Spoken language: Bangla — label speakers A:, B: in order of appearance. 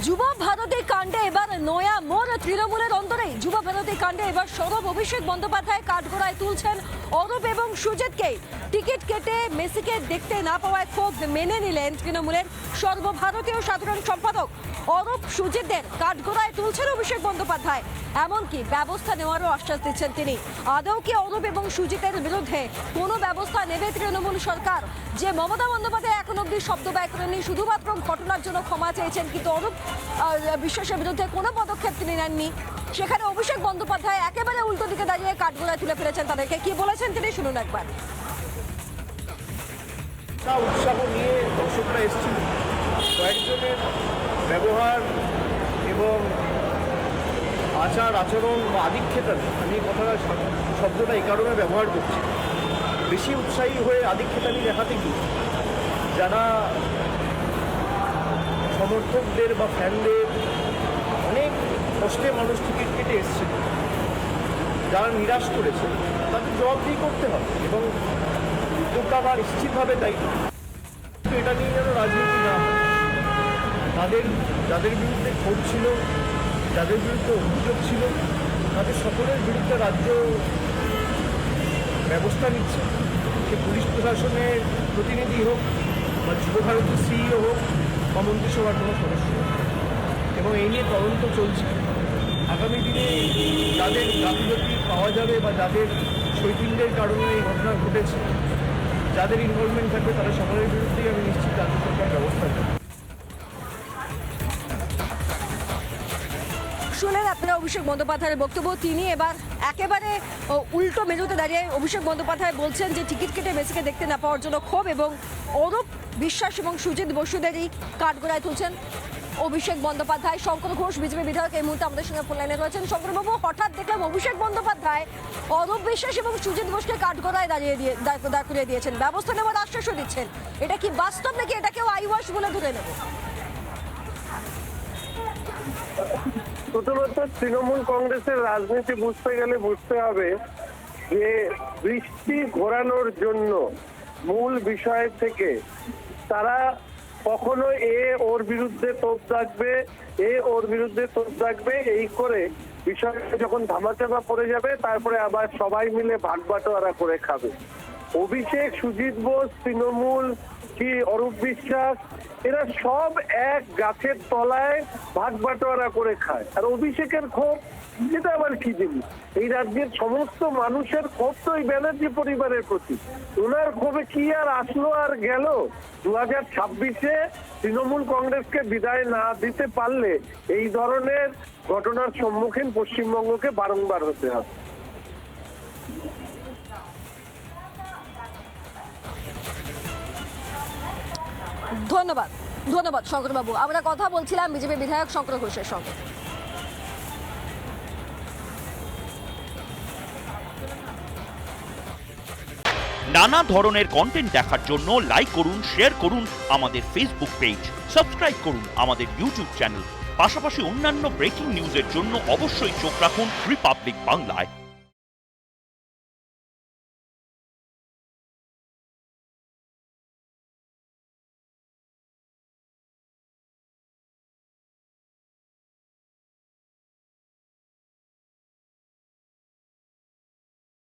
A: যুব ভারতী কাণ্ডে এবার নয়া মোড় তৃণমূলের অন্তরে। যুব ভারতী কাণ্ডে এবার সৌরভ অভিষেক বন্দ্যোপাধ্যায় কাঠগড়ায় তুলছেন অরূপ এবং সুজিতকে। টিকিট কেটে মেসিকে দেখতে না পাওয়ায় ক্ষোভ মেনে নিলেন তৃণমূলের সর্বভারতীয় সাধারণ সম্পাদক। অরূপ সুজিতদের কাঠগড়ায় তুলছেন অভিষেক বন্দ্যোপাধ্যায়, এমনকি ব্যবস্থা নেওয়ারও আশ্বাস দিচ্ছেন তিনি। আদৌ কি অরূপ এবং সুজিতের বিরুদ্ধে কোনো ব্যবস্থা নেবে তৃণমূল সরকার? যে মমতা বন্দ্যোপাধ্যায় এখন অব্দি শব্দ ব্যয় করেননি, শুধুমাত্র ঘটনার জন্য ক্ষমা চেয়েছেন, কিন্তু অরূপ বিশ্বাসের বিরুদ্ধে কোনো পদক্ষেপ তিনি নেননি। সেখানে অভিষেক বন্দ্যোপাধ্যায় একেবারে উল্টো দিকে দাঁড়িয়ে কাঠগড়ায় তুলে ফেলেছেন তাদেরকে। কি বলেছেন তিনি শুনুন একবার।
B: উৎসাহ নিয়ে দর্শকরা এসেছিল, কয়েকজনের ব্যবহার এবং আচার আচরণ বা আধিক্ষেতা, আমি কথাটা শব্দটা এই কারণে ব্যবহার করছি, বেশি উৎসাহী হয়ে আধিক্ষেতানি দেখাতে গিয়ে যারা সমর্থকদের বা ফ্যানদের অনেক কষ্টে মানুষ টিকিট কেটে এসছে, যারা নিরাশ করেছে তাদের জবাবদিহি করতে হবে এবং উদ্যোক্তারা নিশ্চিতভাবে দায়িত্ব। এটা নিয়ে যেন রাজনীতি না হয়। যাদের বিরুদ্ধে ক্ষোভ ছিল, যাদের বিরুদ্ধে অভিযোগ ছিল, তাদের সকলের বিরুদ্ধে রাজ্য ব্যবস্থা নিচ্ছে। সে পুলিশ প্রশাসনের প্রতিনিধি হোক বা যুবভারতী সিইও হোক বা মন্ত্রিসভার কোনো সদস্য হোক, এবং এই নিয়ে তদন্ত চলছে। আগামী দিনে যাদের গাফিলতি পাওয়া যাবে বা যাদের শৈথিল্যের কারণে এই ঘটনা ঘটেছে, যাদের ইনভলভমেন্ট থাকবে, তারা সকলের বিরুদ্ধেই আমি নিশ্চিত রাজ্য সরকার ব্যবস্থা নেবে।
A: শুনলেন আপনারা অভিষেক বন্দ্যোপাধ্যায়ের বক্তব্য। তিনি এবার একেবারে উল্টো মেরুতে দাঁড়িয়ে অভিষেক বন্দ্যোপাধ্যায় বলছেন যে টিকিট কেটে মেসিকে দেখতে না পাওয়ার জন্য ক্ষোভ, এবং অরূপ বিশ্বাস এবং সুজিত বসুদেরই কাঠগড়ায় তুলছেন অভিষেক বন্দ্যোপাধ্যায়। শঙ্কর ঘোষ বিজেপি বিধায়ক এই মুহূর্তে আমাদের সঙ্গে ফোন লাইনে রয়েছেন। শঙ্করবাবু, হঠাৎ দেখলাম অভিষেক বন্দ্যোপাধ্যায় অরূপ বিশ্বাস এবং সুজিত ঘোষকে কাঠগড়ায় দাঁড় করিয়ে দিয়েছেন, ব্যবস্থা নেওয়ার আশ্বাসও দিচ্ছেন। এটা কি বাস্তব নাকি এটাকেও আইওয়াশ বলে ধরে নেব?
C: প্রথমত তৃণমূল কংগ্রেসের রাজনীতি বুঝতে গেলে বুঝতে হবে যে দৃষ্টি ঘোরানোর জন্য মূল বিষয় থেকে তারা কখনো ওর বিরুদ্ধে তোপ দাগবে, ওর বিরুদ্ধে তোপ দাগবে, এই করে বিষয়টা যখন ধামাচাপা পড়ে যাবে তারপরে আবার সবাই মিলে ভাগ বাটোয়ারা করে খাবে। অভিষেক, সুজিত বোস, তৃণমূল কি অরূপ বিশ্বাস, এরা সব এক গাছের তলায় ভাগ বাটোয়ারা করে খায়। আর অভিষেকের ক্ষোভ, এটা আবার কি জিনিস? এই রাজ্যের সমস্ত মানুষের ক্ষোভ তো এই ব্যানার্জি পরিবারের প্রতি। ওনার ক্ষোভে কি আর আসলো আর গেল? 2026-এ তৃণমূল কংগ্রেসকে বিদায় না দিতে পারলে এই ধরনের ঘটনার সম্মুখীন পশ্চিমবঙ্গকে বারংবার হতে হবে।
A: ধন্যবাদ শঙ্করবাবু। আমরা কথা বলছিলাম বিজেপি বিধায়ক শঙ্কর ঘোষের সঙ্গে।
D: নানা ধরনের কন্টেন্ট দেখার জন্য লাইক করুন, শেয়ার করুন আমাদের ফেসবুক পেজ, সাবস্ক্রাইব করুন আমাদের ইউটিউব চ্যানেল। পাশাপাশি অন্যান্য ব্রেকিং নিউজের জন্য অবশ্যই চোখ রাখুন রিপাবলিক বাংলায়।